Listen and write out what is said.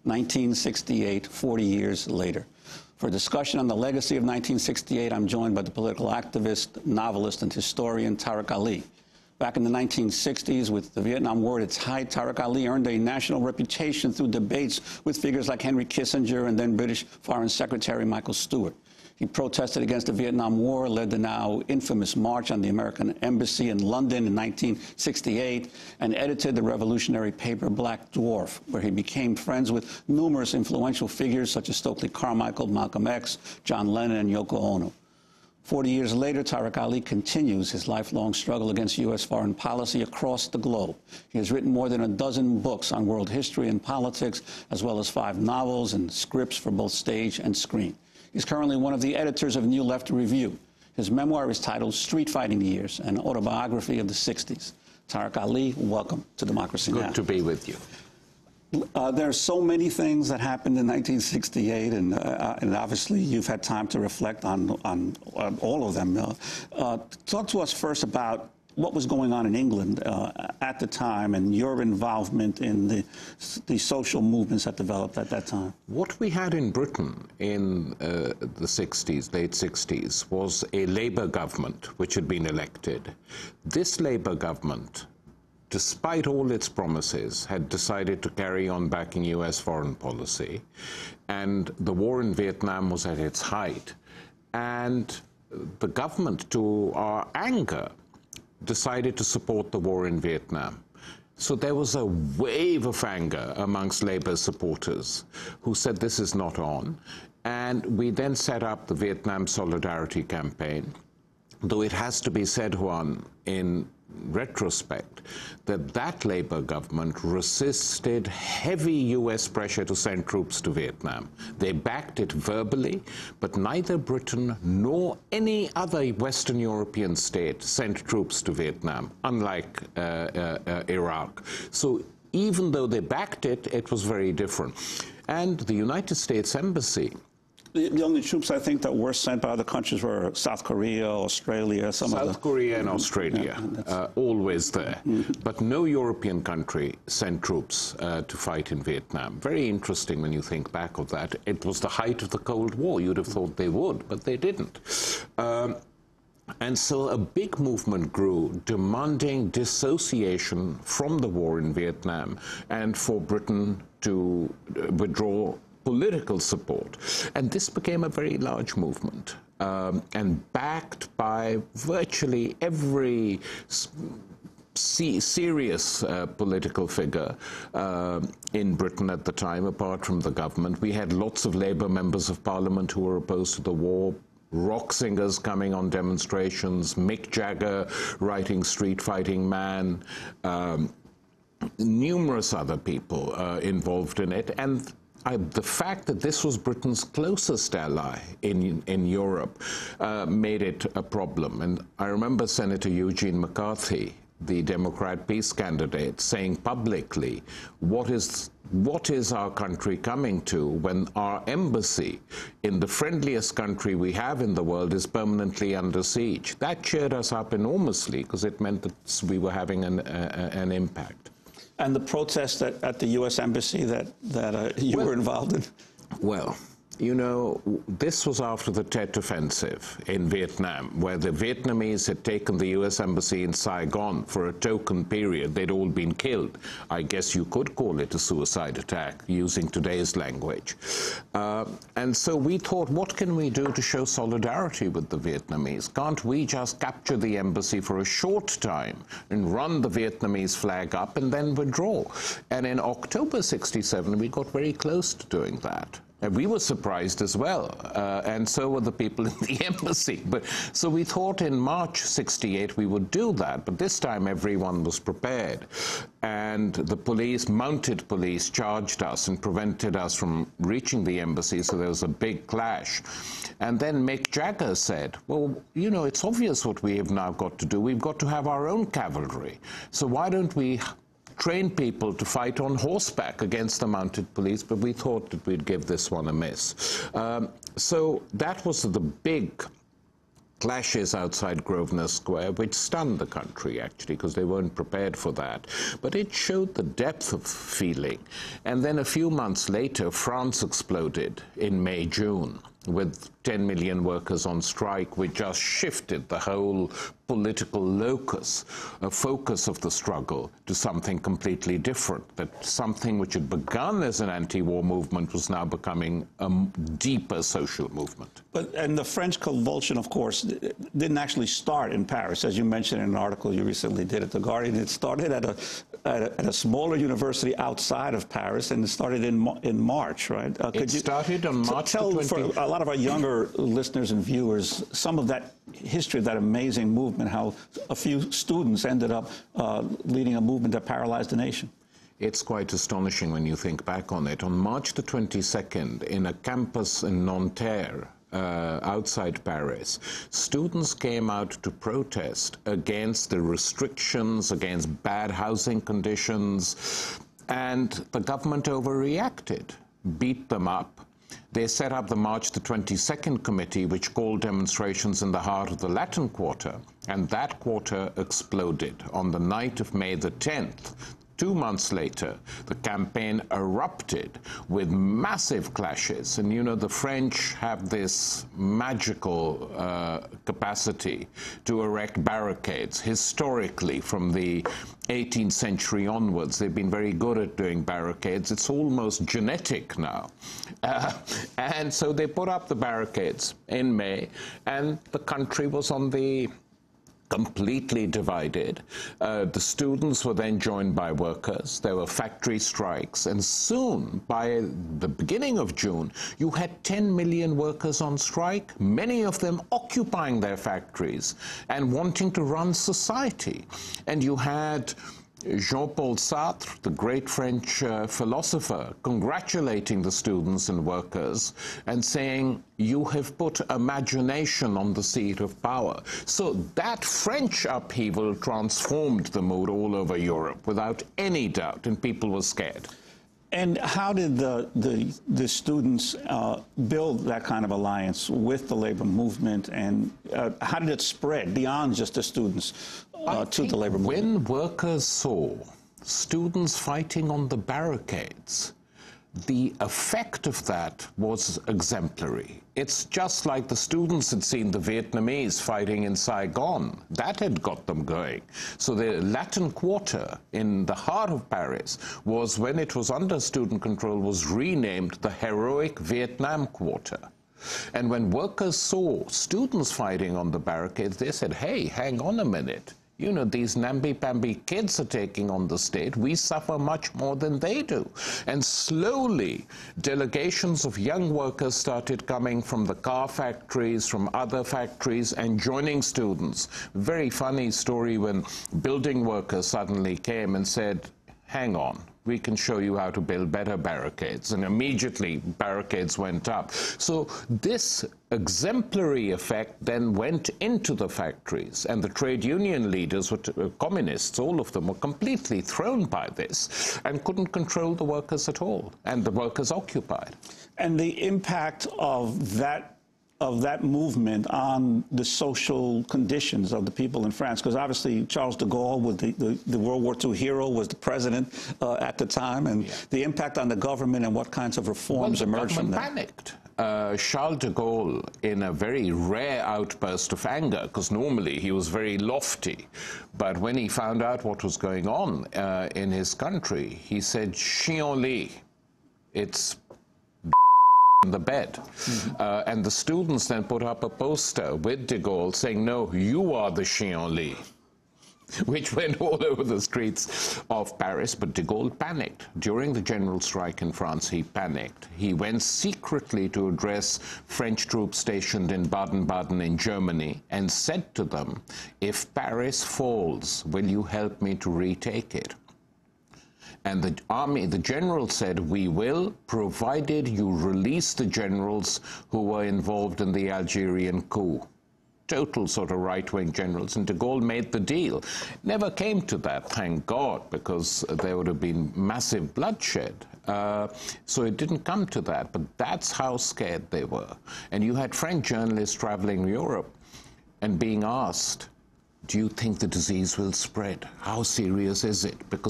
1968, 40 years later. For a discussion on the legacy of 1968, I'm joined by the political activist, novelist, and historian Tariq Ali. Back in the 1960s, with the Vietnam War at its height, Tariq Ali earned a national reputation through debates with figures like Henry Kissinger and then British Foreign Secretary Michael Stewart. He protested against the Vietnam War, led the now infamous March on the American Embassy in London in 1968, and edited the revolutionary paper Black Dwarf, where he became friends with numerous influential figures such as Stokely Carmichael, Malcolm X, John Lennon, and Yoko Ono. 40 years later, Tariq Ali continues his lifelong struggle against U.S. foreign policy across the globe. He has written more than a dozen books on world history and politics, as well as 5 novels and scripts for both stage and screen. He's currently one of the editors of New Left Review. His memoir is titled Street Fighting Years, an autobiography of the 60s. Tariq Ali, welcome to Democracy Now! Good to be with you. There are so many things that happened in 1968, and obviously you've had time to reflect on all of them. Talk to us first about what was going on in England at the time and your involvement in the social movements that developed at that time. What we had in Britain in the 60s, late 60s, was a Labour government which had been elected. This Labour government, despite all its promises, had decided to carry on backing U.S. foreign policy, and the war in Vietnam was at its height. And the government, to our anger, decided to support the war in Vietnam. So there was a wave of anger amongst Labour supporters who said this is not on. And we then set up the Vietnam Solidarity Campaign, though it has to be said, Juan, in retrospect, that Labour government resisted heavy U.S. pressure to send troops to Vietnam. They backed it verbally, but neither Britain nor any other Western European state sent troops to Vietnam, unlike Iraq. So even though they backed it, it was very different. And the United States Embassy, the only troops, I think, that were sent by other countries were South Korea, Australia, South Korea and Australia, always there. But no European country sent troops to fight in Vietnam. Very interesting when you think back of that. It was the height of the Cold War. You'd have thought they would, but they didn't. And so a big movement grew demanding dissociation from the war in Vietnam and for Britain to withdraw political support. And this became a very large movement and backed by virtually every serious political figure in Britain at the time, apart from the government. We had lots of Labour members of Parliament who were opposed to the war, rock singers coming on demonstrations, Mick Jagger writing Street Fighting Man, numerous other people involved in it. And the fact that this was Britain's closest ally in Europe made it a problem. And I remember Senator Eugene McCarthy, the Democrat peace candidate, saying publicly, what is our country coming to when our embassy in the friendliest country we have in the world is permanently under siege? That cheered us up enormously because it meant that we were having an impact. And the protests at the U.S. Embassy that you were involved in? Well, you know, this was after the Tet Offensive in Vietnam, where the Vietnamese had taken the U.S. Embassy in Saigon for a token period. They'd all been killed. I guess you could call it a suicide attack, using today's language. And so we thought, what can we do to show solidarity with the Vietnamese? Can't we just capture the embassy for a short time and run the Vietnamese flag up and then withdraw? And in October '67, we got very close to doing that. And we were surprised as well, and so were the people in the embassy. So we thought in March '68 we would do that, but this time everyone was prepared. And the police, mounted police, charged us and prevented us from reaching the embassy, so there was a big clash. And then Mick Jagger said, well, you know, it's obvious what we have now got to do. We've got to have our own cavalry. So why don't we train people to fight on horseback against the mounted police? But we thought that we'd give this one a miss. So that was the big clashes outside Grosvenor Square, which stunned the country, actually, because they weren't prepared for that. But it showed the depth of feeling. And then a few months later, France exploded in May, June, with 10 million workers on strike, which just shifted the whole political locus, focus of the struggle to something completely different, that something which had begun as an anti-war movement was now becoming a deeper social movement. And the French convulsion, of course, didn't actually start in Paris, as you mentioned in an article you recently did at The Guardian. It started at a smaller university outside of Paris, and it started in March, right? It started on March the 20th. For a lot of our younger listeners and viewers, some of that history of that amazing movement, how a few students ended up leading a movement that paralyzed the nation. It's quite astonishing when you think back on it. On March the 22nd, in a campus in Nanterre, outside Paris, students came out to protest against the restrictions, against bad housing conditions, and the government overreacted, beat them up. They set up the March the 22nd committee, which called demonstrations in the heart of the Latin Quarter, and that quarter exploded on the night of May the 10th. 2 months later, the campaign erupted with massive clashes. And you know, the French have this magical capacity to erect barricades. Historically, from the 18th century onwards, they've been very good at doing barricades. It's almost genetic now. And so they put up the barricades in May, and the country was on the completely divided. The students were then joined by workers. There were factory strikes. And soon, by the beginning of June, you had 10 million workers on strike, many of them occupying their factories and wanting to run society. And you had Jean-Paul Sartre, the great French philosopher, congratulating the students and workers and saying, you have put imagination on the seat of power. So that French upheaval transformed the mood all over Europe without any doubt, and people were scared. And how did the students build that kind of alliance with the labor movement, and how did it spread beyond just the students to the labor movement? When workers saw students fighting on the barricades, the effect of that was exemplary. It's just like the students had seen the Vietnamese fighting in Saigon. That had got them going. So the Latin Quarter in the heart of Paris was, when it was under student control, was renamed the heroic Vietnam Quarter. And when workers saw students fighting on the barricades, they said, hey, hang on a minute. You know, these namby-pamby kids are taking on the state. We suffer much more than they do. And slowly, delegations of young workers started coming from the car factories, from other factories, and joining students. Very funny story when building workers suddenly came and said, hang on, we can show you how to build better barricades. And immediately, barricades went up. So this exemplary effect then went into the factories, and the trade union leaders were communists. All of them were completely thrown by this and couldn't control the workers at all, and the workers occupied. And the impact of that movement on the social conditions of the people in France, because obviously Charles de Gaulle, was the World War II hero, was the president at the time, and the impact on the government and what kinds of reforms emerged from that. The government panicked. Charles de Gaulle, in a very rare outburst of anger, because normally he was very lofty, but when he found out what was going on in his country, he said, Chien-lit, it's in the bed. And the students then put up a poster with de Gaulle saying, no, you are the Chien-lit, which went all over the streets of Paris. But de Gaulle panicked. During the general strike in France, he panicked. He went secretly to address French troops stationed in Baden-Baden in Germany and said to them, if Paris falls, will you help me to retake it? And the general said, we will, provided you release the generals who were involved in the Algerian coup. Total sort of right-wing generals, and de Gaulle made the deal. Never came to that, thank God, because there would have been massive bloodshed. So it didn't come to that, but that's how scared they were. And you had French journalists traveling Europe and being asked, do you think the disease will spread? How serious is it? Because